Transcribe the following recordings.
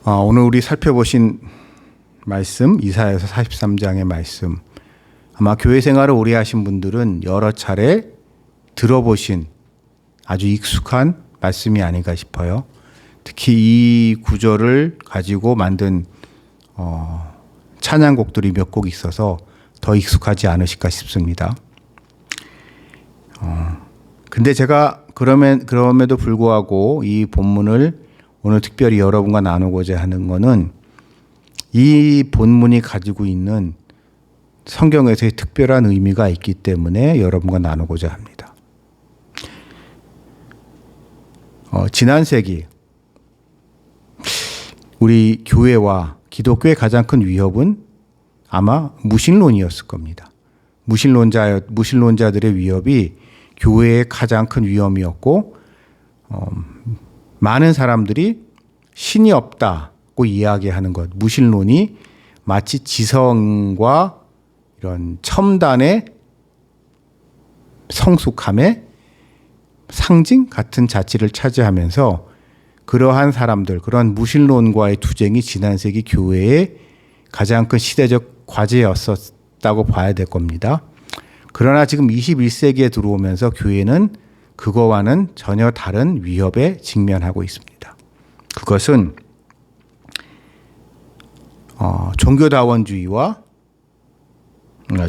오늘 우리 살펴보신 말씀, 이사야서 43장의 말씀, 아마 교회 생활을 오래 하신 분들은 여러 차례 들어보신 아주 익숙한 말씀이 아닌가 싶어요. 특히 이 구절을 가지고 만든 찬양곡들이 몇 곡 있어서 더 익숙하지 않으실까 싶습니다. 근데 제가 그럼에도 불구하고 이 본문을 오늘 특별히 여러분과 나누고자 하는 것은 이 본문이 가지고 있는 성경에서의 특별한 의미가 있기 때문에 여러분과 나누고자 합니다. 지난 세기 우리 교회와 기독교의 가장 큰 위협은 아마 무신론이었을 겁니다. 무신론자들의 위협이 교회의 가장 큰 위험이었고, 많은 사람들이 신이 없다고 이야기하는 것, 무신론이 마치 지성과 이런 첨단의 성숙함의 상징 같은 자취를 차지하면서 그러한 사람들, 그런 무신론과의 투쟁이 지난 세기 교회의 가장 큰 시대적 과제였었다고 봐야 될 겁니다. 그러나 지금 21세기에 들어오면서 교회는 그거와는 전혀 다른 위협에 직면하고 있습니다. 그것은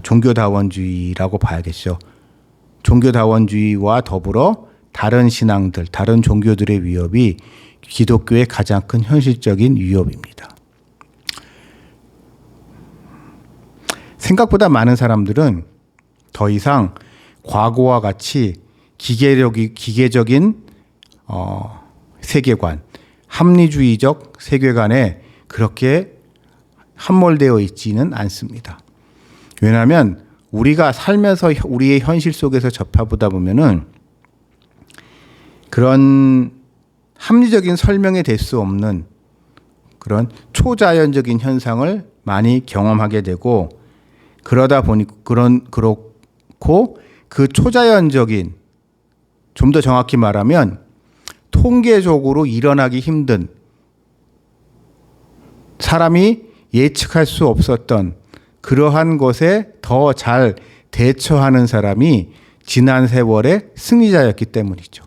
종교다원주의라고 봐야겠죠. 종교다원주의와 더불어 다른 신앙들, 다른 종교들의 위협이 기독교의 가장 큰 현실적인 위협입니다. 생각보다 많은 사람들은 더 이상 과거와 같이 기계적인 세계관, 합리주의적 세계관에 그렇게 함몰되어 있지는 않습니다. 왜냐하면 우리가 살면서 우리의 현실 속에서 접해보다 보면은 그런 합리적인 설명이 될 수 없는 그런 초자연적인 현상을 많이 경험하게 되고, 그러다 보니 그렇고 그 초자연적인, 좀 더 정확히 말하면 통계적으로 일어나기 힘든, 사람이 예측할 수 없었던 그러한 것에 더 잘 대처하는 사람이 지난 세월의 승리자였기 때문이죠.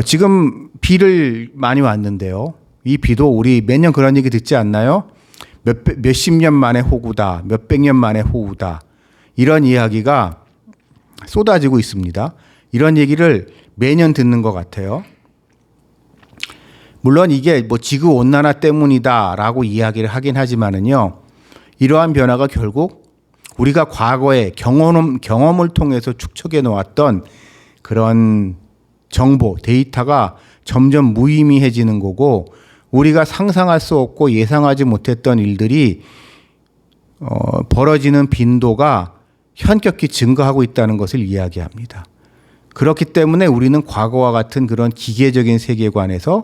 지금 비를 많이 왔는데요. 이 비도 우리 매년 그런 얘기 듣지 않나요? 몇십 년 만에 호우다, 몇백 년 만에 호우다. 이런 이야기가 쏟아지고 있습니다. 이런 얘기를 매년 듣는 것 같아요. 물론 이게 지구 온난화 때문이다라고 이야기를 하긴 하지만은요, 이러한 변화가 결국 우리가 과거에 경험을 통해서 축적해 놓았던 그런 정보, 데이터가 점점 무의미해지는 거고, 우리가 상상할 수 없고 예상하지 못했던 일들이 벌어지는 빈도가 현격히 증가하고 있다는 것을 이야기합니다. 그렇기 때문에 우리는 과거와 같은 그런 기계적인 세계관에서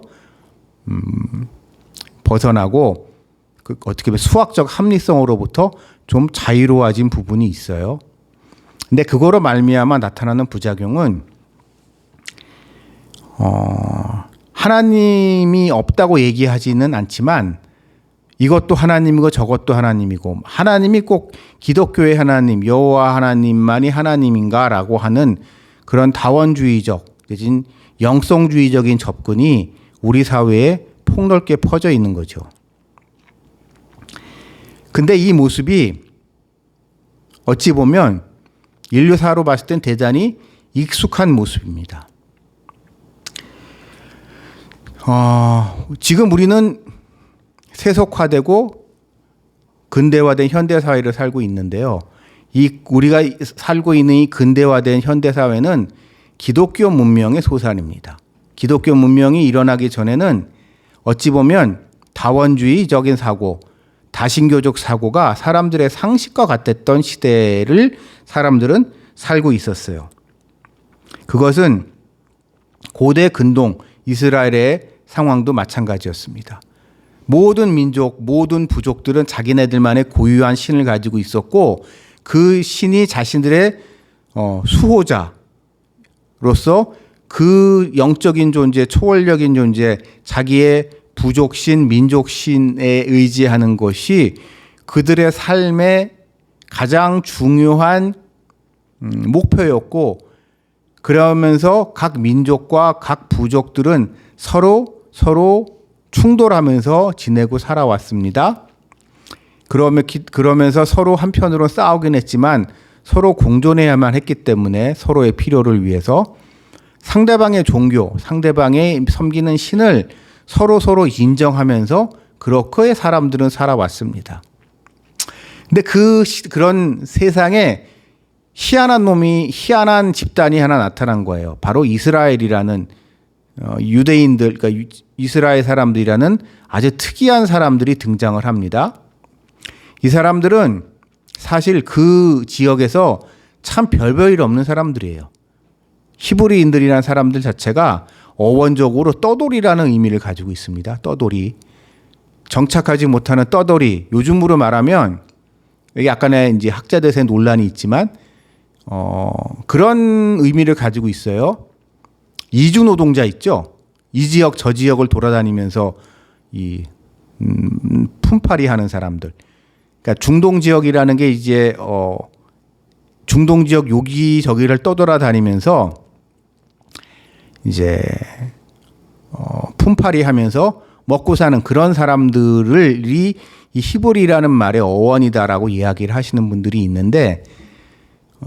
벗어나고 어떻게 보면 수학적 합리성으로부터 좀 자유로워진 부분이 있어요. 근데 그거로 말미암아 나타나는 부작용은 하나님이 없다고 얘기하지는 않지만 이것도 하나님이고 저것도 하나님이고, 하나님이 꼭 기독교의 하나님, 여호와 하나님만이 하나님인가라고 하는 그런 다원주의적 내진 영성주의적인 접근이 우리 사회에 폭넓게 퍼져 있는 거죠. 근데 이 모습이 어찌 보면 인류사로 봤을 땐 대단히 익숙한 모습입니다. 지금 우리는 세속화되고 근대화된 현대사회를 살고 있는데요. 우리가 살고 있는 이 근대화된 현대사회는 기독교 문명의 소산입니다. 기독교 문명이 일어나기 전에는 어찌 보면 다원주의적인 사고, 다신교적 사고가 사람들의 상식과 같았던 시대를 사람들은 살고 있었어요. 그것은 고대 근동 이스라엘의 상황도 마찬가지였습니다. 모든 민족, 모든 부족들은 자기네들만의 고유한 신을 가지고 있었고, 그 신이 자신들의 수호자로서 그 영적인 존재, 초월적인 존재, 자기의 부족신, 민족신에 의지하는 것이 그들의 삶의 가장 중요한 목표였고, 그러면서 각 민족과 각 부족들은 서로 충돌하면서 지내고 살아왔습니다. 그러면서 서로 한편으로 싸우긴 했지만 서로 공존해야만 했기 때문에 서로의 필요를 위해서 상대방의 종교, 상대방의 섬기는 신을 서로 인정하면서 그렇게 사람들은 살아왔습니다. 근데 그런 세상에 희한한 집단이 하나 나타난 거예요. 바로 이스라엘이라는 유대인들, 그러니까 이스라엘 사람들이라는 아주 특이한 사람들이 등장을 합니다. 이 사람들은 사실 그 지역에서 참 별볼일 없는 사람들이에요. 히브리인들이라는 사람들 자체가 어원적으로 떠돌이라는 의미를 가지고 있습니다. 떠돌이. 정착하지 못하는 떠돌이. 요즘으로 말하면 약간의 이제 학자들의 논란이 있지만 그런 의미를 가지고 있어요. 이주 노동자 있죠. 이 지역 저 지역을 돌아다니면서 품팔이 하는 사람들. 그러니까 중동 지역이라는 게 이제 중동 지역 여기저기를 떠돌아다니면서 이제 품팔이 하면서 먹고 사는 그런 사람들이 이 히브리라는 말의 어원이다라고 이야기를 하시는 분들이 있는데,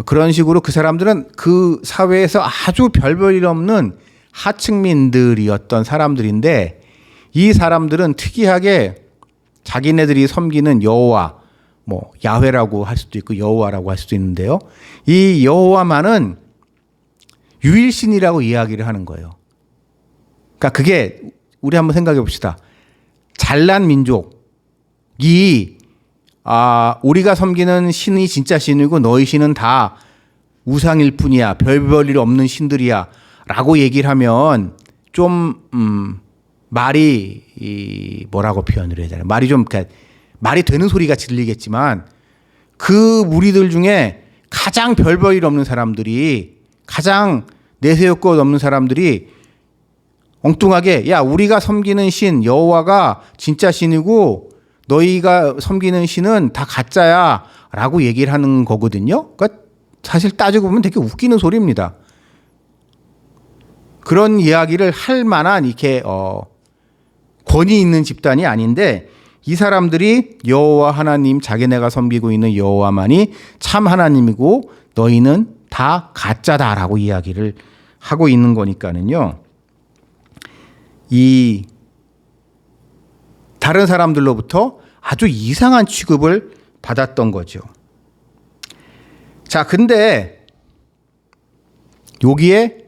그런 식으로 그 사람들은 그 사회에서 아주 별볼일 없는 하층민들이었던 사람들인데, 이 사람들은 특이하게 자기네들이 섬기는 여호와, 뭐 야훼라고 할 수도 있고 여호와라고 할 수도 있는데요, 이 여호와만은 유일신이라고 이야기를 하는 거예요. 그러니까 그게 우리 한번 생각해 봅시다. 잘난 민족이 우리가 섬기는 신이 진짜 신이고 너희 신은 다 우상일 뿐이야, 별볼일 없는 신들이야 라고 얘기를 하면 좀 말이 뭐라고 표현을 해야 되나, 말이 좀 말이 되는 소리가 들리겠지만, 그 무리들 중에 가장 별볼일 없는 사람들이, 가장 내세울 것 없는 사람들이 엉뚱하게 야, 우리가 섬기는 신 여호와가 진짜 신이고 너희가 섬기는 신은 다 가짜야 라고 얘기를 하는 거거든요. 그러니까 사실 따지고 보면 되게 웃기는 소리입니다. 그런 이야기를 할 만한 이렇게 권위 있는 집단이 아닌데, 이 사람들이 여호와 하나님, 자기네가 섬기고 있는 여호와만이 참 하나님이고 너희는 다 가짜다라고 이야기를 하고 있는 거니까는요. 이 다른 사람들로부터 아주 이상한 취급을 받았던 거죠. 자, 근데 여기에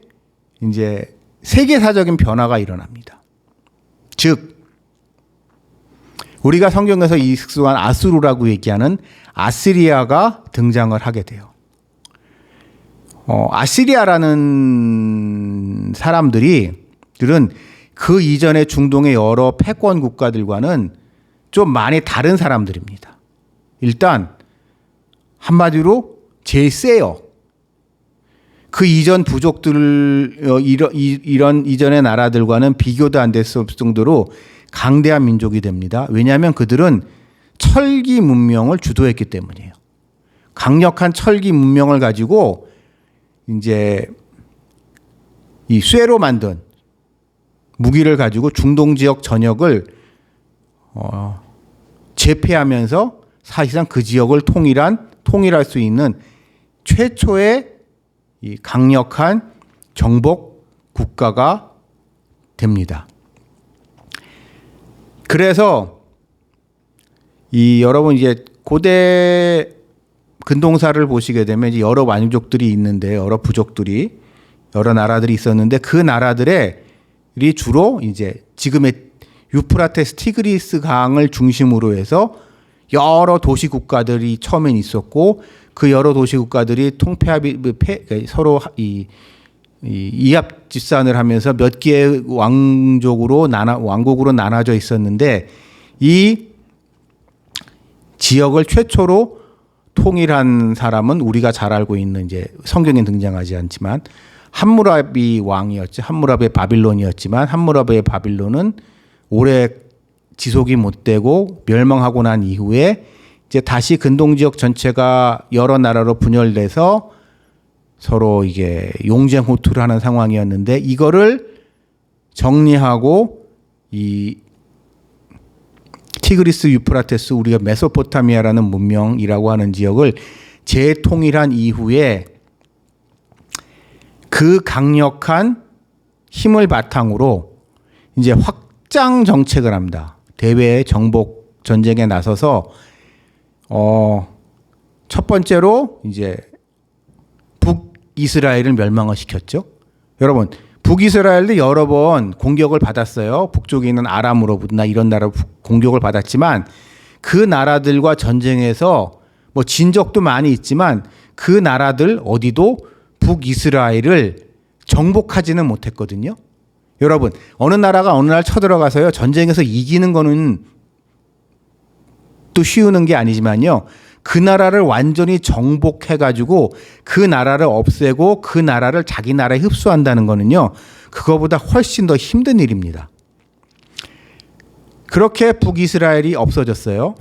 이제 세계사적인 변화가 일어납니다. 즉, 우리가 성경에서 익숙한 아수르라고 얘기하는 아시리아가 등장을 하게 돼요. 아시리아라는 사람들은 그 이전에 중동의 여러 패권 국가들과는 좀 많이 다른 사람들입니다. 일단 한마디로 제일 세요. 그 이전 부족들, 이런 이전의 나라들과는 비교도 안 됐을 정도로 강대한 민족이 됩니다. 왜냐하면 그들은 철기 문명을 주도했기 때문이에요. 강력한 철기 문명을 가지고 이제 이 쇠로 만든 무기를 가지고 중동 지역 전역을 제패하면서 사실상 그 지역을 통일할 수 있는 최초의 이 강력한 정복 국가가 됩니다. 그래서 여러분 이제 고대 근동사를 보시게 되면 이제 여러 왕족들이 있는데, 여러 부족들이, 여러 나라들이 있었는데, 그 나라들이 주로 이제 지금의 유프라테스 티그리스 강을 중심으로 해서 여러 도시 국가들이 처음엔 있었고, 그 여러 도시 국가들이 서로 이합 집산을 하면서 몇 개의 왕국으로 나눠져 있었는데, 이 지역을 최초로 통일한 사람은 우리가 잘 알고 있는, 이제 성경에 등장하지 않지만 함무라비 왕이었죠. 함무라비의 바빌론이었지만 함무라비의 바빌론은 오래 지속이 못 되고 멸망하고 난 이후에 이제 다시 근동 지역 전체가 여러 나라로 분열돼서 서로 이게 용쟁호투를 하는 상황이었는데 이거를 정리하고 이 티그리스 유프라테스 우리가 메소포타미아라는 문명이라고 하는 지역을 재통일한 이후에 그 강력한 힘을 바탕으로 이제 확장 정책을 합니다. 대외 정복 전쟁에 나서서 첫 번째로 이제 북이스라엘을 멸망을 시켰죠. 여러분, 북이스라엘도 여러 번 공격을 받았어요. 북쪽에 있는 아람으로부터 이런 나라 공격을 받았지만 그 나라들과 전쟁에서 뭐 진 적도 많이 있지만 그 나라들 어디도 북이스라엘을 정복하지는 못했거든요. 여러분, 어느 나라가 어느 날 쳐들어가서요 전쟁에서 이기는 거는 또 쉬우는 게 아니지만요. 그 나라를 완전히 정복해가지고 그 나라를 없애고 그 나라를 자기 나라에 흡수한다는 거는요. 그거보다 훨씬 더 힘든 일입니다. 그렇게 북이스라엘이 없어졌어요.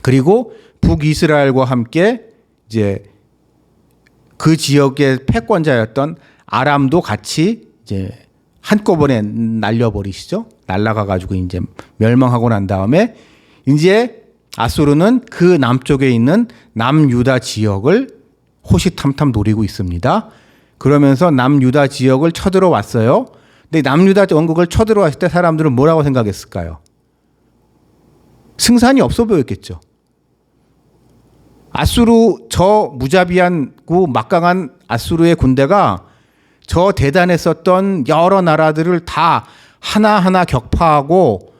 그리고 북이스라엘과 함께 이제 그 지역의 패권자였던 아람도 같이 이제 한꺼번에 날려버리시죠. 날아가가지고 이제 멸망하고 난 다음에 이제 아수르는 그 남쪽에 있는 남유다 지역을 호시탐탐 노리고 있습니다. 그러면서 남유다 지역을 쳐들어왔어요. 근데 남유다 왕국을 쳐들어왔을 때 사람들은 뭐라고 생각했을까요? 승산이 없어 보였겠죠. 아수르 저 무자비하고 막강한 아수르의 군대가 저 대단했었던 여러 나라들을 다 하나하나 격파하고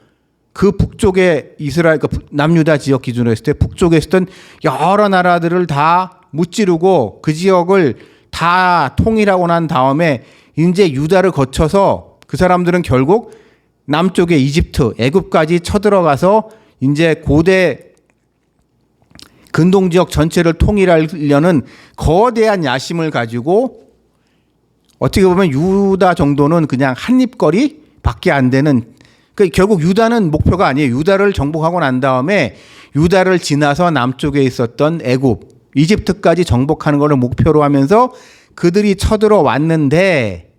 그 북쪽에 이스라엘, 그 남유다 지역 기준으로 했을 때 북쪽에 있었던 여러 나라들을 다 무찌르고 그 지역을 다 통일하고 난 다음에 이제 유다를 거쳐서 그 사람들은 결국 남쪽에 이집트, 애굽까지 쳐들어가서 이제 고대 근동 지역 전체를 통일하려는 거대한 야심을 가지고 어떻게 보면 유다 정도는 그냥 한입거리 밖에 안 되는, 결국 유다는 목표가 아니에요. 유다를 정복하고 난 다음에 유다를 지나서 남쪽에 있었던 애굽, 이집트까지 정복하는 것을 목표로 하면서 그들이 쳐들어왔는데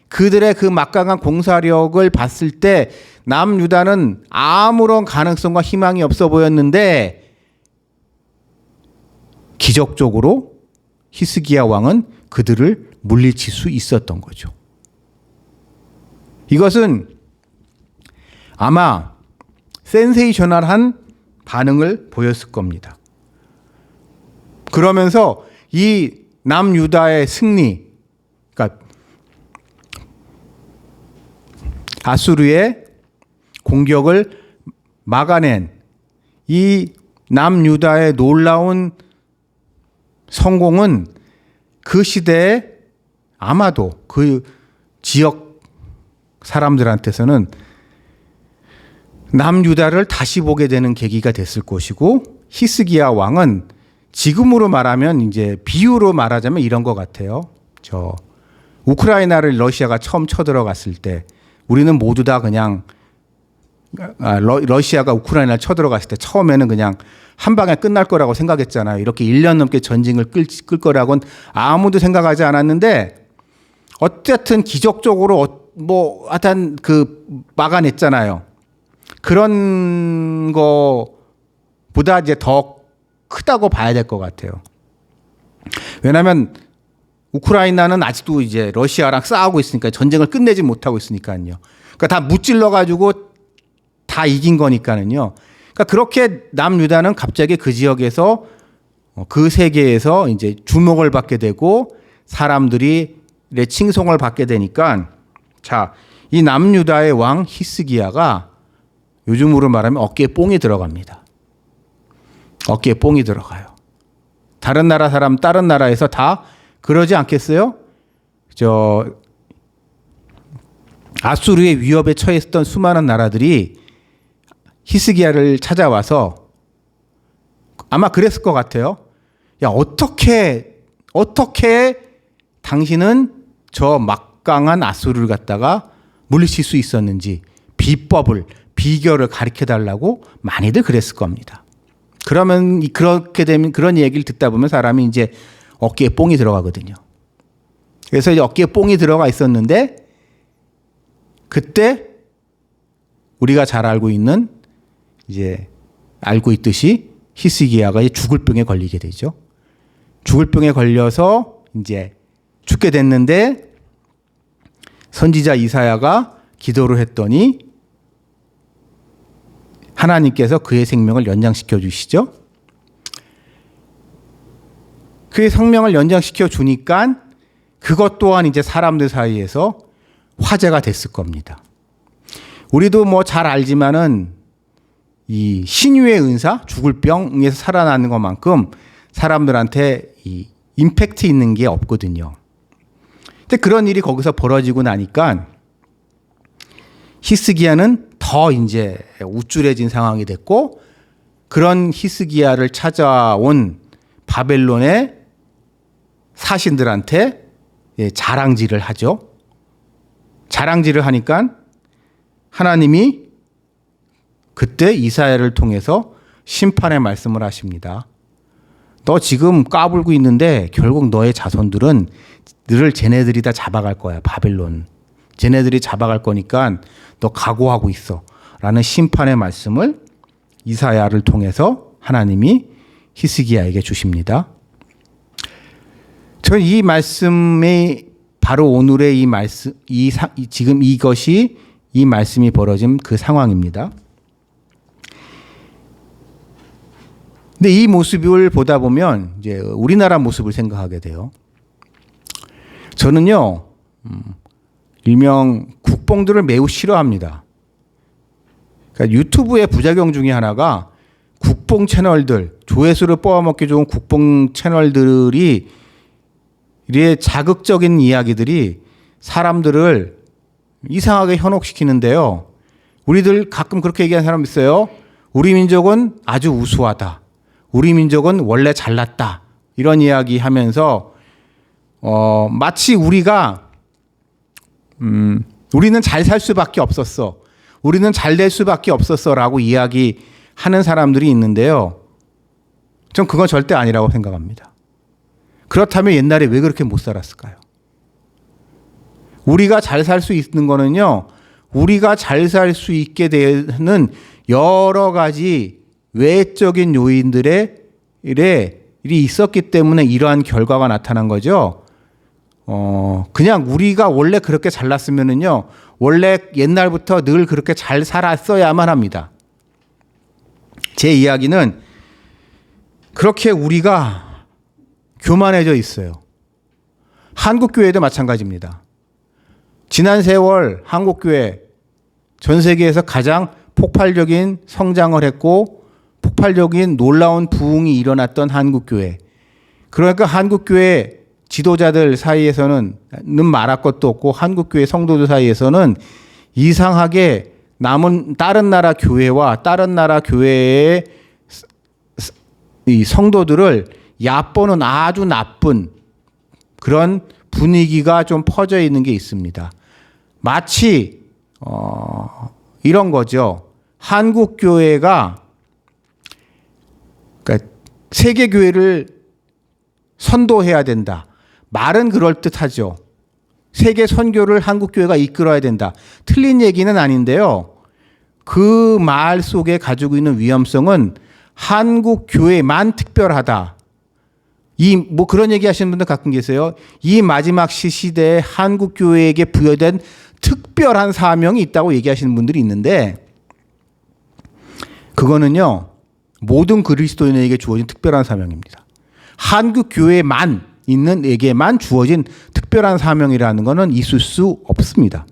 그들의 그 막강한 공사력을 봤을 때 남유다는 아무런 가능성과 희망이 없어 보였는데 기적적으로 히스기야 왕은 그들을 물리칠 수 있었던 거죠. 이것은 아마 센세이셔널한 반응을 보였을 겁니다. 그러면서 이 남유다의 승리, 그러니까 아수르의 공격을 막아낸 이 남유다의 놀라운 성공은 그 시대에 아마도 그 지역 사람들한테서는 남유다를 다시 보게 되는 계기가 됐을 것이고, 히스기야 왕은 지금으로 말하면 이제 비유로 말하자면 이런 것 같아요. 저 우크라이나를 러시아가 처음 쳐들어갔을 때 우리는 모두 다 그냥 러시아가 우크라이나를 쳐들어갔을 때 처음에는 그냥 한 방에 끝날 거라고 생각했잖아요. 이렇게 1년 넘게 전쟁을 끌 거라고는 아무도 생각하지 않았는데 어쨌든 기적적으로 하여튼 막아냈잖아요. 그런 거보다 이제 더 크다고 봐야 될 것 같아요. 왜냐하면 우크라이나는 아직도 이제 러시아랑 싸우고 있으니까, 전쟁을 끝내지 못하고 있으니까요. 그러니까 다 무찔러 가지고 다 이긴 거니까는요. 그러니까 그렇게 남유다는 갑자기 그 지역에서 그 세계에서 이제 주목을 받게 되고 사람들이 칭송을 받게 되니까, 자, 이 남유다의 왕 히스기야가 요즘으로 말하면 어깨에 뽕이 들어갑니다. 어깨에 뽕이 들어가요. 다른 나라 사람, 다른 나라에서 다 그러지 않겠어요? 아수르의 위협에 처했던 수많은 나라들이 히스기야를 찾아와서 아마 그랬을 것 같아요. 야, 어떻게 당신은 저 막강한 아수르를 갖다가 물리칠 수 있었는지 비법을 비결을 가르쳐 달라고 많이들 그랬을 겁니다. 그러면 그렇게 되면 그런 얘기를 듣다 보면 사람이 이제 어깨에 뽕이 들어가거든요. 그래서 이제 어깨에 뽕이 들어가 있었는데 그때 우리가 잘 알고 있는 이제 알고 있듯이 히스기야가 죽을 병에 걸리게 되죠. 죽을 병에 걸려서 이제 죽게 됐는데 선지자 이사야가 기도를 했더니 하나님께서 그의 생명을 연장시켜 주시죠. 그의 생명을 연장시켜 주니까 그것 또한 이제 사람들 사이에서 화제가 됐을 겁니다. 우리도 뭐 잘 알지만은 이 신유의 은사, 죽을 병에서 살아나는 것만큼 사람들한테 이 임팩트 있는 게 없거든요. 근데 그런 일이 거기서 벌어지고 나니까 히스기야는 더 이제 우쭐해진 상황이 됐고 그런 히스기야를 찾아온 바벨론의 사신들한테 자랑질을 하죠. 자랑질을 하니까 하나님이 그때 이사야를 통해서 심판의 말씀을 하십니다. 너 지금 까불고 있는데 결국 너의 자손들은 너를 쟤네들이 다 잡아갈 거야. 바벨론. 쟤네들이 잡아갈 거니까 너 각오하고 있어. 라는 심판의 말씀을 이사야를 통해서 하나님이 히스기야에게 주십니다. 저는 이 말씀이 바로 오늘의 이 말씀, 지금 이것이 이 말씀이 벌어진 그 상황입니다. 근데 이 모습을 보다 보면 이제 우리나라 모습을 생각하게 돼요. 저는요, 일명 국뽕들을 매우 싫어합니다. 그러니까 유튜브의 부작용 중에 하나가 국뽕 채널들, 조회수를 뽑아먹기 좋은 국뽕 채널들이 이래 자극적인 이야기들이 사람들을 이상하게 현혹시키는데요. 우리들 가끔 그렇게 얘기하는 사람 있어요. 우리 민족은 아주 우수하다. 우리 민족은 원래 잘났다. 이런 이야기 하면서 마치 우리가 우리는 잘 살 수밖에 없었어. 우리는 잘 될 수밖에 없었어라고 이야기하는 사람들이 있는데요. 전 그건 절대 아니라고 생각합니다. 그렇다면 옛날에 왜 그렇게 못 살았을까요? 우리가 잘 살 수 있는 거는요. 우리가 잘 살 수 있게 되는 여러 가지 외적인 요인들의 일이 있었기 때문에 이러한 결과가 나타난 거죠. 그냥 우리가 원래 그렇게 잘났으면은요, 원래 옛날부터 늘 그렇게 잘 살았어야만 합니다. 제 이야기는 그렇게 우리가 교만해져 있어요. 한국교회도 마찬가지입니다. 지난 세월 한국교회 전 세계에서 가장 폭발적인 성장을 했고 폭발적인 놀라운 부흥이 일어났던 한국교회. 그러니까 한국교회 지도자들 사이에서는 말할 것도 없고 한국교회 성도들 사이에서는 이상하게 다른 나라 교회와 다른 나라 교회의 이 성도들을 얕보는 아주 나쁜 그런 분위기가 좀 퍼져 있는 게 있습니다. 마치 이런 거죠. 한국 교회가 그러니까 세계 교회를 선도해야 된다. 말은 그럴듯하죠. 세계 선교를 한국 교회가 이끌어야 된다. 틀린 얘기는 아닌데요. 그 말 속에 가지고 있는 위험성은 한국 교회만 특별하다. 뭐 그런 얘기 하시는 분들 가끔 계세요. 이 마지막 시대에 한국 교회에게 부여된 특별한 사명이 있다고 얘기하시는 분들이 있는데 그거는요. 모든 그리스도인에게 주어진 특별한 사명입니다. 한국 교회만 있는 에게만 주어진 특별한 사명이라는 것은 있을 수 없습니다.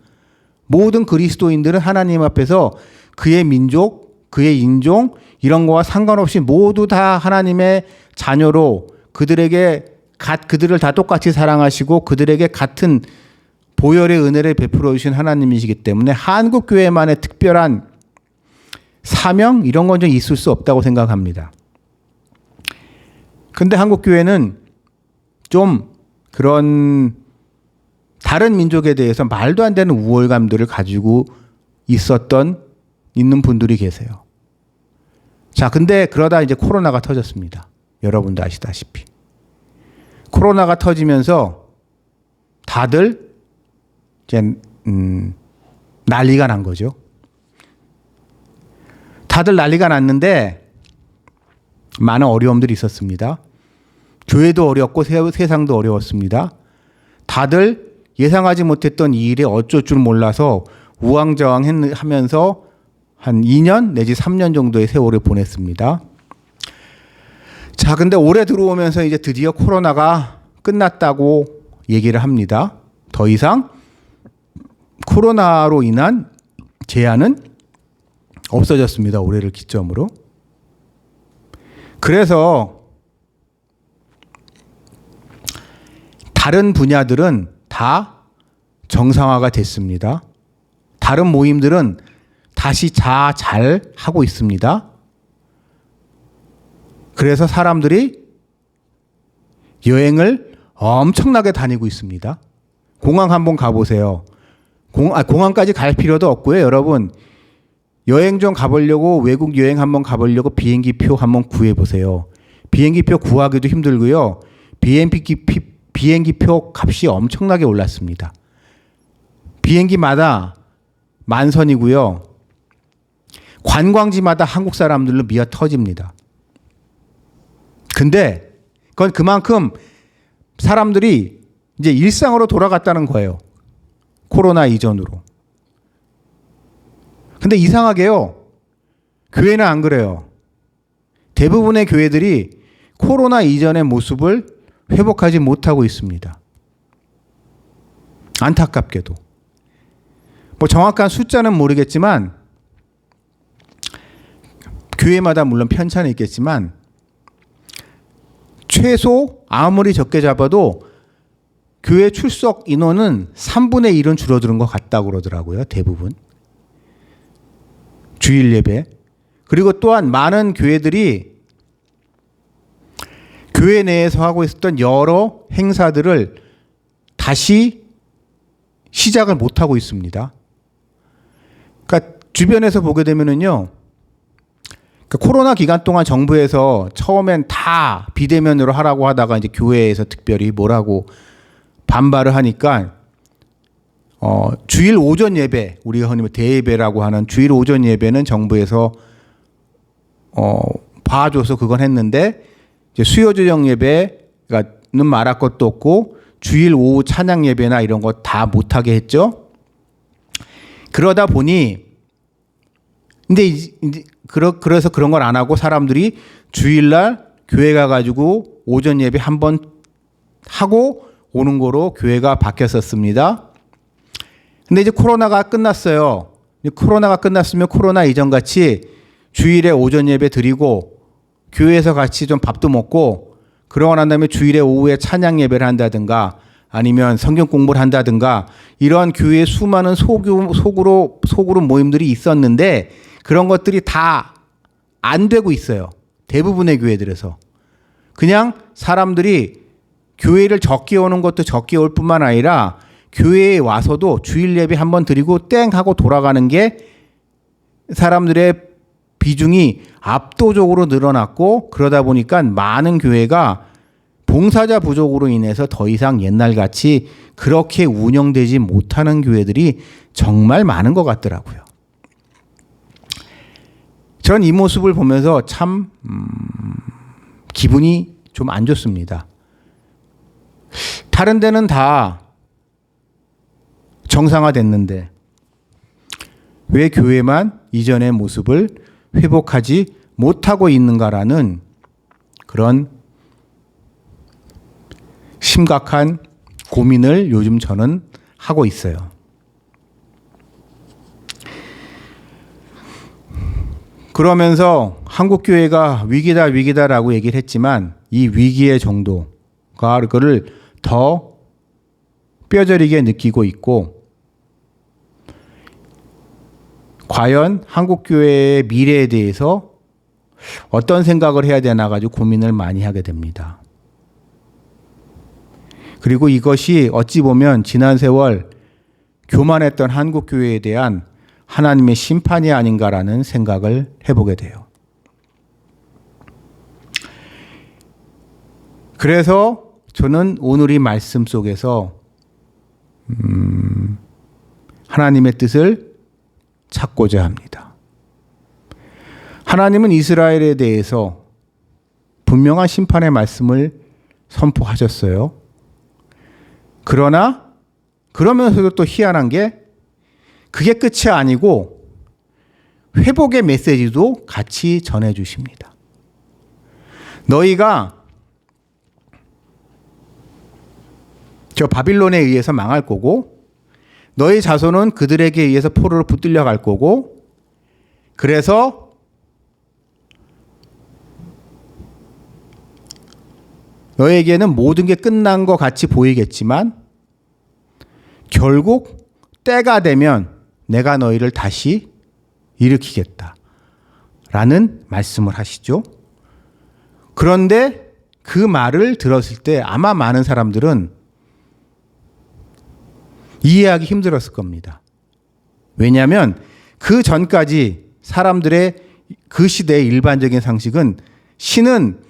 모든 그리스도인들은 하나님 앞에서 그의 민족, 그의 인종 이런 거와 상관없이 모두 다 하나님의 자녀로 그들을 다 똑같이 사랑하시고 그들에게 같은 보혈의 은혜를 베풀어 주신 하나님이시기 때문에 한국 교회만의 특별한 사명 이런 건 좀 있을 수 없다고 생각합니다. 근데 한국 교회는 좀 그런 다른 민족에 대해서 말도 안 되는 우월감들을 가지고 있는 분들이 계세요. 자, 근데 그러다 이제 코로나가 터졌습니다. 여러분도 아시다시피. 코로나가 터지면서 다들 이제 난리가 난 거죠. 다들 난리가 났는데 많은 어려움들이 있었습니다. 교회도 어렵고 세상도 어려웠습니다. 다들 예상하지 못했던 이 일에 어쩔 줄 몰라서 우왕좌왕하면서 한 2년 내지 3년 정도의 세월을 보냈습니다. 자, 근데 올해 들어오면서 이제 드디어 코로나가 끝났다고 얘기를 합니다. 더 이상 코로나로 인한 제한은 없어졌습니다. 올해를 기점으로. 그래서 다른 분야들은 다 정상화가 됐습니다. 다른 모임들은 다시 잘 하고 있습니다. 그래서 사람들이 여행을 엄청나게 다니고 있습니다. 공항 한번 가보세요. 공항까지 갈 필요도 없고요. 여러분, 여행 좀 가보려고, 외국 여행 한번 가보려고 비행기표 한번 구해보세요. 비행기표 구하기도 힘들고요. 비행기표 값이 엄청나게 올랐습니다. 비행기마다 만선이고요. 관광지마다 한국 사람들로 미어 터집니다. 근데 그건 그만큼 사람들이 이제 일상으로 돌아갔다는 거예요. 코로나 이전으로. 근데 이상하게요. 교회는 안 그래요. 대부분의 교회들이 코로나 이전의 모습을 회복하지 못하고 있습니다. 안타깝게도. 뭐 정확한 숫자는 모르겠지만 교회마다 물론 편차는 있겠지만 최소 아무리 적게 잡아도 교회 출석 인원은 3분의 1은 줄어드는 것 같다고 그러더라고요. 대부분. 주일 예배. 그리고 또한 많은 교회들이 교회 내에서 하고 있었던 여러 행사들을 다시 시작을 못하고 있습니다. 그러니까 주변에서 보게 되면은요. 그러니까 코로나 기간 동안 정부에서 처음엔 다 비대면으로 하라고 하다가 이제 교회에서 특별히 뭐라고 반발을 하니까 주일 오전 예배, 우리가 흔히 대예배라고 하는 주일 오전 예배는 정부에서 봐줘서 그건 했는데 이제 수요저녁 예배는 말할 것도 없고 주일 오후 찬양 예배나 이런 거 다 못하게 했죠. 그러다 보니 근데 그래서 그런 걸 안 하고 사람들이 주일날 교회 가가지고 오전 예배 한번 하고 오는 거로 교회가 바뀌었었습니다. 근데 이제 코로나가 끝났어요. 코로나가 끝났으면 코로나 이전 같이 주일에 오전 예배 드리고 교회에서 같이 좀 밥도 먹고 그러고 난 다음에 주일에 오후에 찬양 예배를 한다든가 아니면 성경 공부를 한다든가 이런 교회에 수많은 소그룹 모임들이 있었는데 그런 것들이 다 안 되고 있어요. 대부분의 교회들에서. 그냥 사람들이 교회를 적게 오는 것도 적게 올 뿐만 아니라 교회에 와서도 주일 예배 한번 드리고 땡 하고 돌아가는 게 사람들의 비중이 압도적으로 늘어났고 그러다 보니까 많은 교회가 봉사자 부족으로 인해서 더 이상 옛날같이 그렇게 운영되지 못하는 교회들이 정말 많은 것 같더라고요. 전 이 모습을 보면서 참 기분이 좀 안 좋습니다. 다른 데는 다 정상화됐는데 왜 교회만 이전의 모습을 회복하지 못하고 있는가라는 그런 심각한 고민을 요즘 저는 하고 있어요. 그러면서 한국교회가 위기다라고 얘기를 했지만 이 위기의 정도가 그거를 더 뼈저리게 느끼고 있고 과연 한국교회의 미래에 대해서 어떤 생각을 해야 되나 가지고 고민을 많이 하게 됩니다. 그리고 이것이 어찌 보면 지난 세월 교만했던 한국교회에 대한 하나님의 심판이 아닌가라는 생각을 해보게 돼요. 그래서 저는 오늘 이 말씀 속에서 하나님의 뜻을 찾고자 합니다. 하나님은 이스라엘에 대해서 분명한 심판의 말씀을 선포하셨어요. 그러나 그러면서도 또 희한한 게 그게 끝이 아니고 회복의 메시지도 같이 전해주십니다. 너희가 저 바빌론에 의해서 망할 거고 너희 자손은 그들에게 의해서 포로로 붙들려 갈 거고 그래서 너에게는 모든 게 끝난 것 같이 보이겠지만 결국 때가 되면 내가 너희를 다시 일으키겠다 라는 말씀을 하시죠. 그런데 그 말을 들었을 때 아마 많은 사람들은 이해하기 힘들었을 겁니다. 왜냐하면 그 전까지 사람들의 그 시대의 일반적인 상식은 신은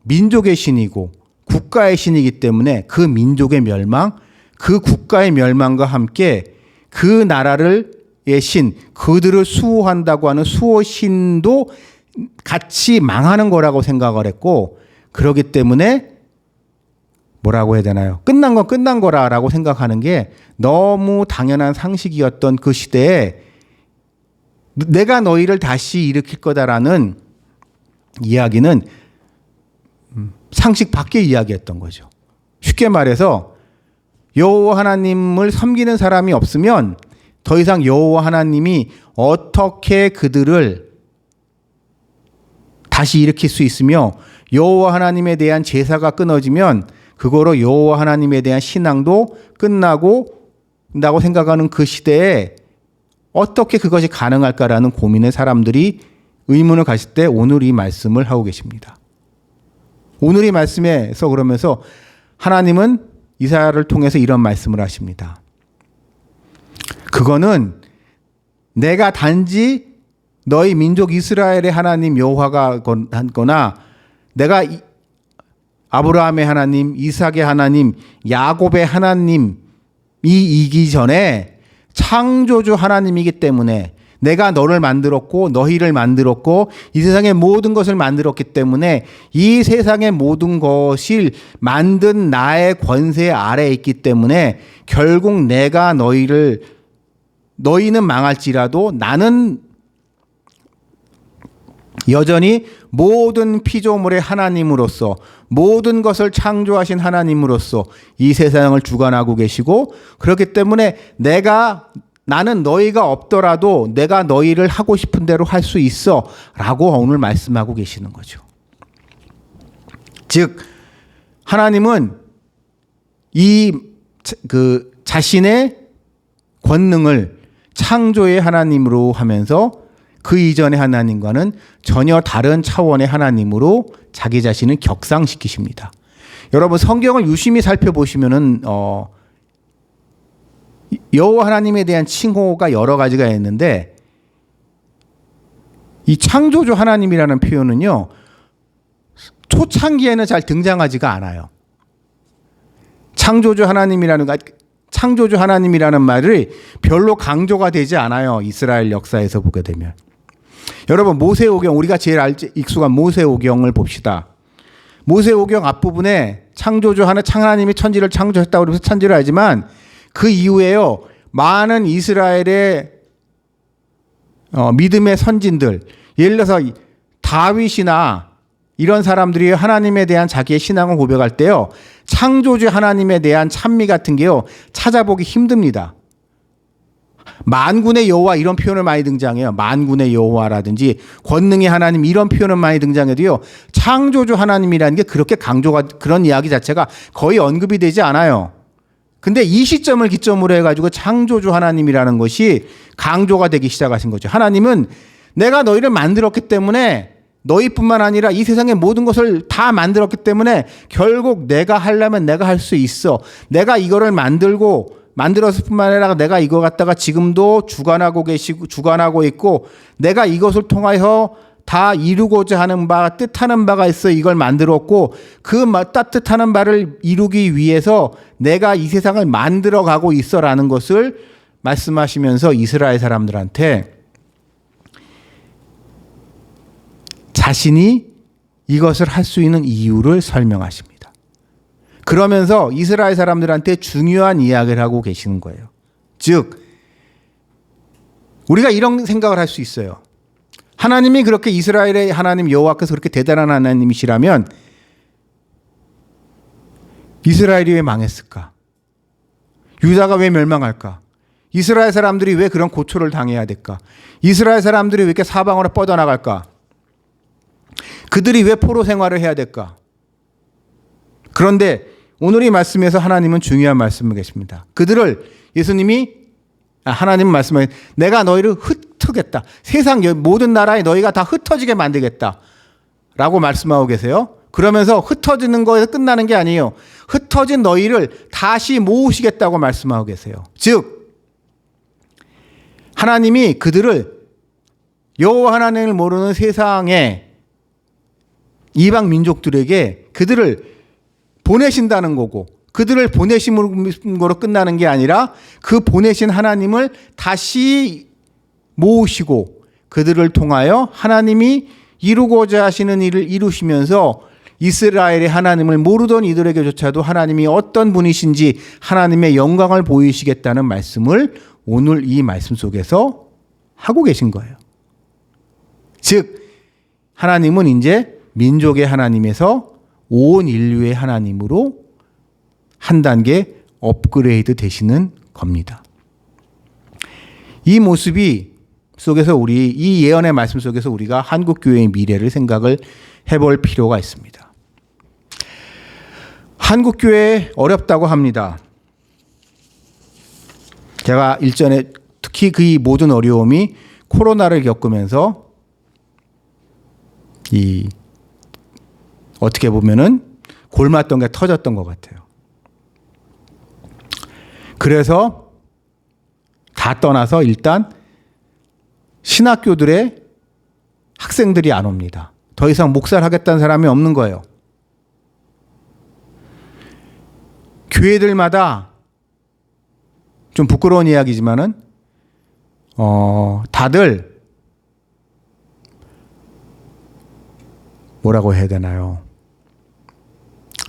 민족의 신이고 국가의 신이기 때문에 그 민족의 멸망, 그 국가의 멸망과 함께 그 나라를 의 신, 그들을 수호한다고 하는 수호신도 같이 망하는 거라고 생각을 했고 그렇기 때문에 뭐라고 해야 되나요? 끝난 건 끝난 거라고 생각하는 게 너무 당연한 상식이었던 그 시대에 내가 너희를 다시 일으킬 거다라는 이야기는 상식 밖의 이야기였던 거죠. 쉽게 말해서 여호와 하나님을 섬기는 사람이 없으면 더 이상 여호와 하나님이 어떻게 그들을 다시 일으킬 수 있으며 여호와 하나님에 대한 제사가 끊어지면 그거로 여호와 하나님에 대한 신앙도 끝나고 생각하는 그 시대에 어떻게 그것이 가능할까라는 고민에 사람들이 의문을 가질 때 오늘 이 말씀을 하고 계십니다. 오늘 이 말씀에서 그러면서 하나님은 이사야를 통해서 이런 말씀을 하십니다. 그거는 내가 단지 너희 민족 이스라엘의 하나님 여호와가 거나 내가 아브라함의 하나님, 이삭의 하나님, 야곱의 하나님이 이기 전에 창조주 하나님이기 때문에 내가 너를 만들었고 너희를 만들었고 이 세상의 모든 것을 만들었기 때문에 이 세상의 모든 것을 만든 나의 권세 아래에 있기 때문에 결국 내가 너희는 망할지라도 나는 여전히 모든 피조물의 하나님으로서 모든 것을 창조하신 하나님으로서 이 세상을 주관하고 계시고 그렇기 때문에 나는 너희가 없더라도 내가 너희를 하고 싶은 대로 할 수 있어 라고 오늘 말씀하고 계시는 거죠. 즉 하나님은 자신의 권능을 창조의 하나님으로 하면서 그 이전의 하나님과는 전혀 다른 차원의 하나님으로 자기 자신을 격상시키십니다. 여러분 성경을 유심히 살펴보시면은 여호와 하나님에 대한 칭호가 여러 가지가 있는데 이 창조주 하나님이라는 표현은요 초창기에는 잘 등장하지가 않아요. 창조주 하나님이라는 말이 별로 강조가 되지 않아요. 이스라엘 역사에서 보게 되면. 여러분 모세오경 우리가 제일 익숙한 모세오경을 봅시다. 모세오경 앞부분에 하나님이 천지를 창조했다고 그러면서 천지를 알지만 그 이후에요 많은 이스라엘의 믿음의 선진들 예를 들어서 다윗이나 이런 사람들이 하나님에 대한 자기의 신앙을 고백할 때요 창조주 하나님에 대한 찬미 같은 게요 찾아보기 힘듭니다. 만군의 여호와 이런 표현을 많이 등장해요. 만군의 여호와라든지 권능의 하나님 이런 표현을 많이 등장해도요 창조주 하나님이라는 게 그렇게 그런 이야기 자체가 거의 언급이 되지 않아요. 근데 이 시점을 기점으로 해가지고 창조주 하나님이라는 것이 강조가 되기 시작하신 거죠. 하나님은 내가 너희를 만들었기 때문에 너희뿐만 아니라 이 세상의 모든 것을 다 만들었기 때문에 결국 내가 하려면 내가 할 수 있어. 내가 이거를 만들었을 뿐만 아니라 내가 이거 갖다가 지금도 주관하고 있고 내가 이것을 통하여 다 이루고자 하는 뜻하는 바가 있어 이걸 만들었고 그 뜻하는 바를 이루기 위해서 내가 이 세상을 만들어 가고 있어라는 것을 말씀하시면서 이스라엘 사람들한테 자신이 이것을 할 수 있는 이유를 설명하십니다. 그러면서 이스라엘 사람들한테 중요한 이야기를 하고 계시는 거예요. 즉 우리가 이런 생각을 할 수 있어요. 하나님이 그렇게 이스라엘의 하나님 여호와께서 그렇게 대단한 하나님이시라면 이스라엘이 왜 망했을까? 유다가 왜 멸망할까? 이스라엘 사람들이 왜 그런 고초를 당해야 될까? 이스라엘 사람들이 왜 이렇게 사방으로 뻗어나갈까? 그들이 왜 포로 생활을 해야 될까? 그런데 오늘 이 말씀에서 하나님은 중요한 말씀을 계십니다. 그들을 하나님은 말씀하신 내가 너희를 흩트겠다. 세상 모든 나라에 너희가 다 흩어지게 만들겠다. 라고 말씀하고 계세요. 그러면서 흩어지는 거에서 끝나는 게 아니에요. 흩어진 너희를 다시 모으시겠다고 말씀하고 계세요. 즉 하나님이 그들을 여호와 하나님을 모르는 세상에 이방 민족들에게 그들을 보내신다는 거고 그들을 보내심으로 끝나는 게 아니라 그 보내신 하나님을 다시 모으시고 그들을 통하여 하나님이 이루고자 하시는 일을 이루시면서 이스라엘의 하나님을 모르던 이들에게조차도 하나님이 어떤 분이신지 하나님의 영광을 보이시겠다는 말씀을 오늘 이 말씀 속에서 하고 계신 거예요. 즉 하나님은 이제 민족의 하나님에서 온 인류의 하나님으로 한 단계 업그레이드 되시는 겁니다. 이 모습이 속에서 이 예언의 말씀 속에서 우리가 한국교회의 미래를 생각을 해볼 필요가 있습니다. 한국교회 어렵다고 합니다. 제가 일전에 특히 그 모든 어려움이 코로나를 겪으면서 어떻게 보면은 골맞던 게 터졌던 것 같아요. 그래서 다 떠나서 일단 신학교들의 학생들이 안 옵니다. 더 이상 목사를 하겠다는 사람이 없는 거예요. 교회들마다 좀 부끄러운 이야기지만은 다들 뭐라고 해야 되나요?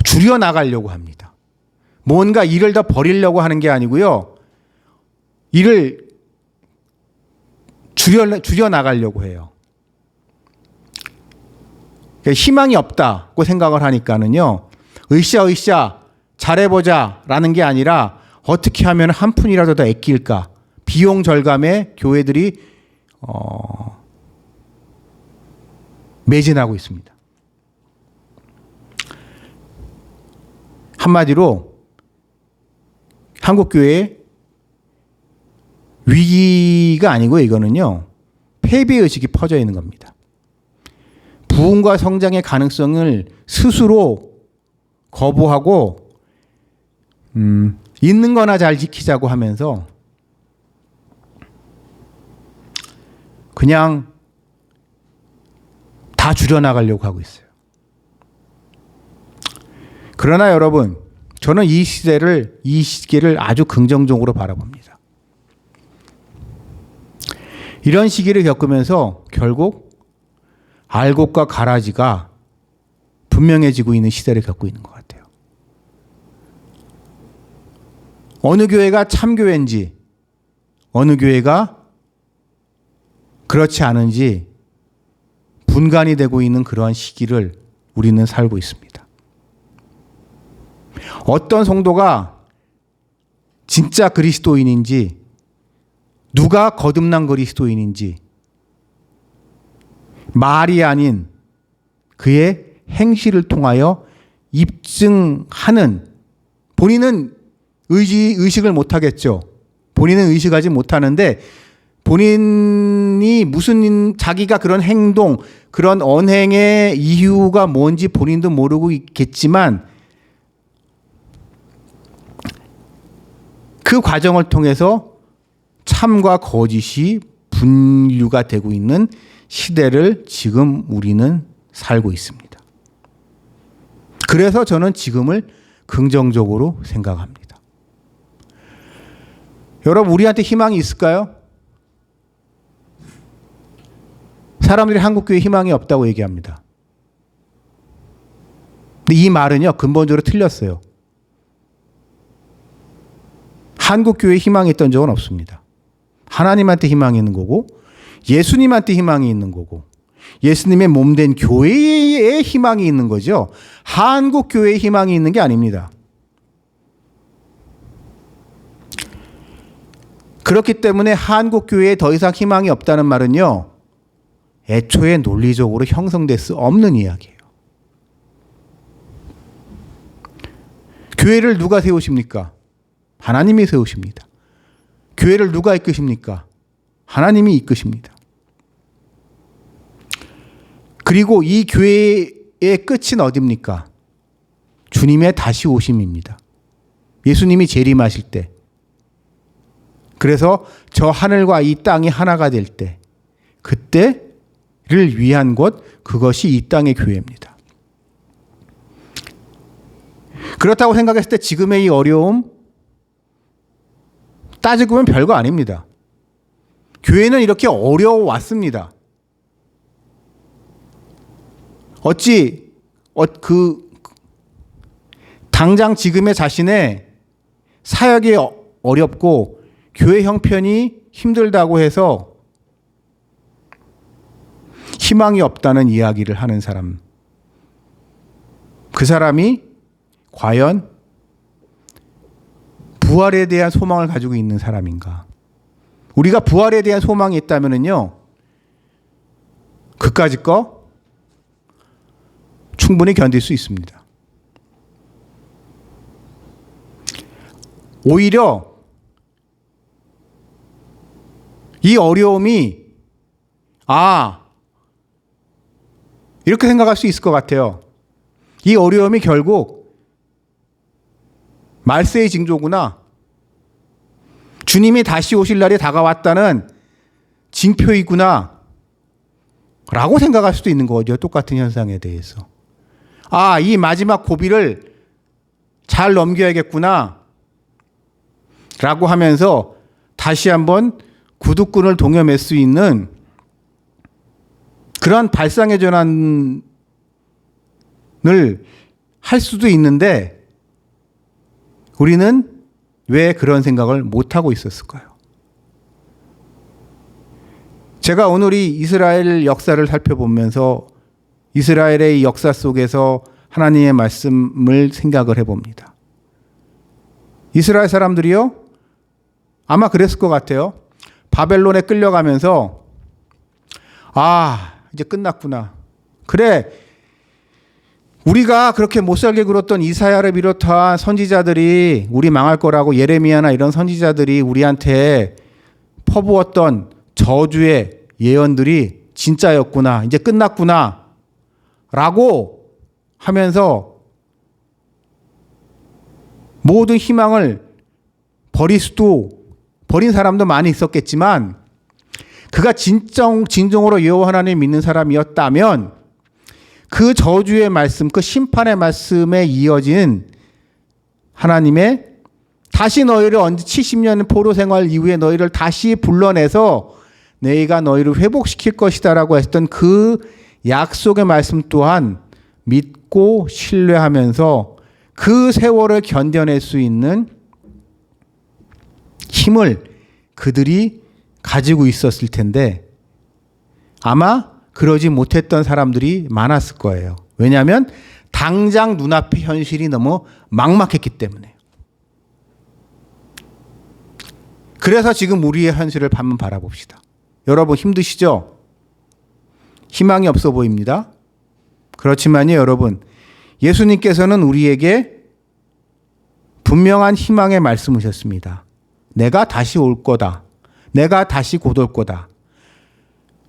줄여나가려고 합니다. 뭔가 일을 더 버리려고 하는 게 아니고요. 일을 줄여나가려고 해요. 그러니까 희망이 없다고 생각을 하니까는요. 으쌰 잘해보자라는 게 아니라 어떻게 하면 한 푼이라도 더 아낄까. 비용 절감에 교회들이 매진하고 있습니다. 한마디로 한국교회의 위기가 아니고 이거는요. 패배의식이 퍼져 있는 겁니다. 부흥과 성장의 가능성을 스스로 거부하고 있는 거나 잘 지키자고 하면서 그냥 다 줄여나가려고 하고 있어요. 그러나 여러분, 저는 이 시기를 아주 긍정적으로 바라봅니다. 이런 시기를 겪으면서 결국 알곡과 가라지가 분명해지고 있는 시대를 겪고 있는 것 같아요. 어느 교회가 참교회인지 어느 교회가 그렇지 않은지 분간이 되고 있는 그러한 시기를 우리는 살고 있습니다. 어떤 성도가 진짜 그리스도인인지 누가 거듭난 그리스도인인지 말이 아닌 그의 행실을 통하여 입증하는 본인은 의식을 못하겠죠. 본인은 의식하지 못하는데 본인이 자기가 그런 행동, 그런 언행의 이유가 뭔지 본인도 모르고 있겠지만 그 과정을 통해서 참과 거짓이 분류가 되고 있는 시대를 지금 우리는 살고 있습니다. 그래서 저는 지금을 긍정적으로 생각합니다. 여러분, 우리한테 희망이 있을까요? 사람들이 한국교회에 희망이 없다고 얘기합니다. 근데 이 말은요, 근본적으로 틀렸어요. 한국교회에 희망이 있던 적은 없습니다. 하나님한테 희망이 있는 거고, 예수님한테 희망이 있는 거고, 예수님의 몸된 교회에 희망이 있는 거죠. 한국교회에 희망이 있는 게 아닙니다. 그렇기 때문에 한국교회에 더 이상 희망이 없다는 말은요, 애초에 논리적으로 형성될 수 없는 이야기예요. 교회를 누가 세우십니까? 하나님이 세우십니다. 교회를 누가 이끄십니까? 하나님이 이끄십니다. 그리고 이 교회의 끝은 어디입니까? 주님의 다시 오심입니다. 예수님이 재림하실 때, 그래서 저 하늘과 이 땅이 하나가 될 때, 그때를 위한 곳, 그것이 이 땅의 교회입니다. 그렇다고 생각했을 때 지금의 이 어려움, 따지고 보면 별거 아닙니다. 교회는 이렇게 어려워왔습니다. 어찌 당장 지금의 자신의 사역이 어렵고 교회 형편이 힘들다고 해서 희망이 없다는 이야기를 하는 사람, 그 사람이 과연 부활에 대한 소망을 가지고 있는 사람인가? 우리가 부활에 대한 소망이 있다면요, 그까짓 거 충분히 견딜 수 있습니다. 오히려 이 어려움이 이렇게 생각할 수 있을 것 같아요. 이 어려움이 결국 말세의 징조구나. 주님이 다시 오실 날이 다가왔다는 징표이구나 라고 생각할 수도 있는 거죠. 똑같은 현상에 대해서. 이 마지막 고비를 잘 넘겨야겠구나 라고 하면서 다시 한번 구두끈을 동여맬 수 있는 그런 발상의 전환을 할 수도 있는데, 우리는 왜 그런 생각을 못하고 있었을까요? 제가 오늘 이 이스라엘 역사를 살펴보면서 이스라엘의 역사 속에서 하나님의 말씀을 생각을 해봅니다. 이스라엘 사람들이요, 아마 그랬을 것 같아요. 바벨론에 끌려가면서 이제 끝났구나. 그래, 우리가 그렇게 못살게 굴었던 이사야를 비롯한 선지자들이 우리 망할 거라고, 예레미야나 이런 선지자들이 우리한테 퍼부었던 저주의 예언들이 진짜였구나. 이제 끝났구나 라고 하면서 모든 희망을 버린 사람도 많이 있었겠지만, 그가 진정으로 여호와 하나님 믿는 사람이었다면 그 저주의 말씀, 그 심판의 말씀에 이어진 하나님의 다시 너희를 70년 포로 생활 이후에 너희를 다시 불러내서 내가 너희를 회복시킬 것이다라고 했던 그 약속의 말씀 또한 믿고 신뢰하면서 그 세월을 견뎌낼 수 있는 힘을 그들이 가지고 있었을 텐데, 아마 그러지 못했던 사람들이 많았을 거예요. 왜냐하면 당장 눈앞의 현실이 너무 막막했기 때문에. 그래서 지금 우리의 현실을 한번 바라봅시다. 여러분, 힘드시죠? 희망이 없어 보입니다. 그렇지만요, 여러분, 예수님께서는 우리에게 분명한 희망의 말씀을 하셨습니다. 내가 다시 올 거다. 내가 다시 곧 올 거다.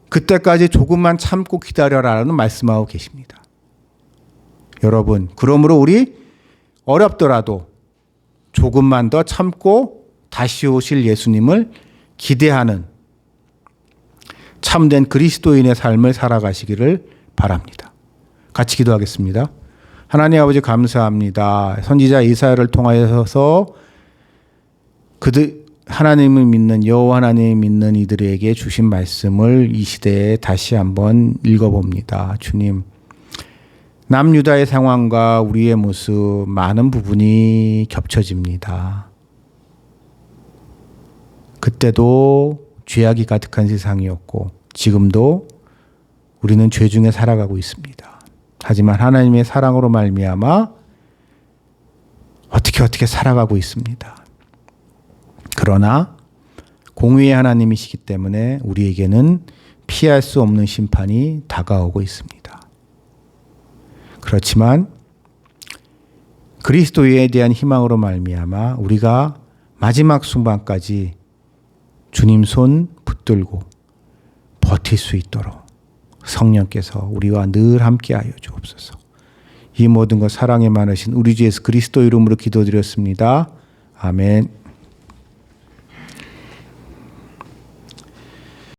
그때까지 조금만 참고 기다려라라는 말씀하고 계십니다. 여러분, 그러므로 우리 어렵더라도 조금만 더 참고 다시 오실 예수님을 기대하는 참된 그리스도인의 삶을 살아가시기를 바랍니다. 같이 기도하겠습니다. 하나님 아버지 감사합니다. 선지자 이사야를 통하여서 하나님을 믿는 여호와 하나님을 믿는 이들에게 주신 말씀을 이 시대에 다시 한번 읽어봅니다. 주님, 남유다의 상황과 우리의 모습 많은 부분이 겹쳐집니다. 그때도 죄악이 가득한 세상이었고 지금도 우리는 죄 중에 살아가고 있습니다. 하지만 하나님의 사랑으로 말미암아 어떻게 살아가고 있습니다. 그러나 공의의 하나님이시기 때문에 우리에게는 피할 수 없는 심판이 다가오고 있습니다. 그렇지만 그리스도에 대한 희망으로 말미암아 우리가 마지막 순간까지 주님 손 붙들고 버틸 수 있도록 성령께서 우리와 늘 함께하여 주옵소서. 이 모든 것 사랑에 많으신 우리 주 예수 그리스도 이름으로 기도드렸습니다. 아멘.